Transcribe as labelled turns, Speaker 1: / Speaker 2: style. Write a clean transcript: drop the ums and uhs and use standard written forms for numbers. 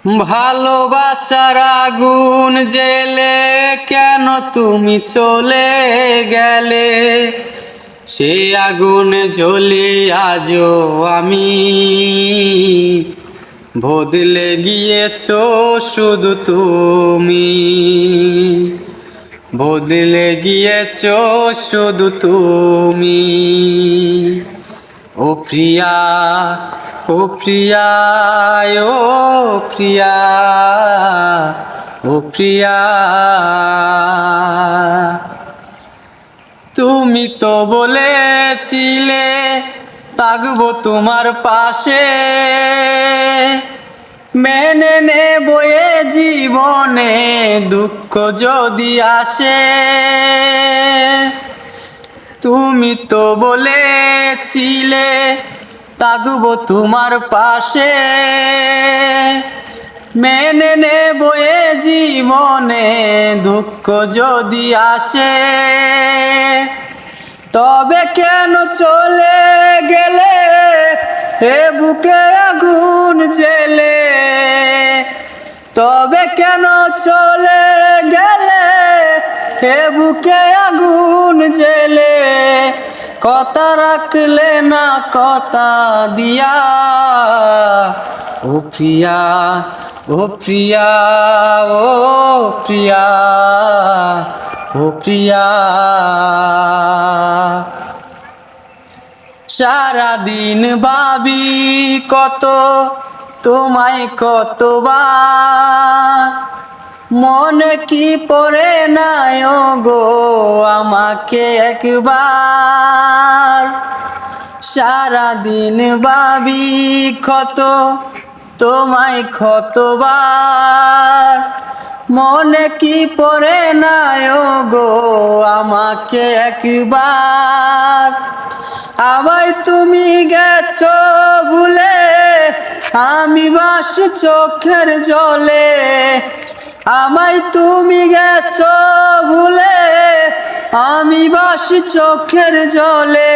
Speaker 1: ভালোবাসার আগুন জেলে কেন তুমি চলে গেলে? সে আগুনে জ্বলি আজও আমি। বদলে গিয়েছো শুধু তুমি, বদলে গিয়েছো শুধু তুমি। ও প্রিয়া, ও প্রিয়া, ও প্রিয়া, ও প্রিয়া, তুমি তো বলেছিলে থাকবো তোমার পাশে, মেনে নেবো এ জীবনে দুঃখ যদি আসে। তুমি তো বলেছিলে থাকবো তোমার পাশে, মেনে নেবো এ জীবনে দুঃখ যদি আসে। তবে কেন চলে গেলে এ বুকে আগুন জেলে? তবে কেন চলে গেলে এ বুকে আগুন জেলে? কথা রাখলে না কথা দিয়া। ও প্রিয়া, ও প্রিয়া, ও প্রিয়া, ও প্রিয়া। সারাদিন ভাবি কত তোমায় কতবার, মনে কি পড়ে নাই গো আমাকে একবার। সারাদিন ভাবি কত তোমায় কতবার, মনে কি পড়ে নাই গো আমাকে একবার। আমায় তুমি গেছো ভুলে, আমি ভাসি চোখের জলে। আমায় তুমি গেছো ভুলে, আমি ভাসি চোখের জলে।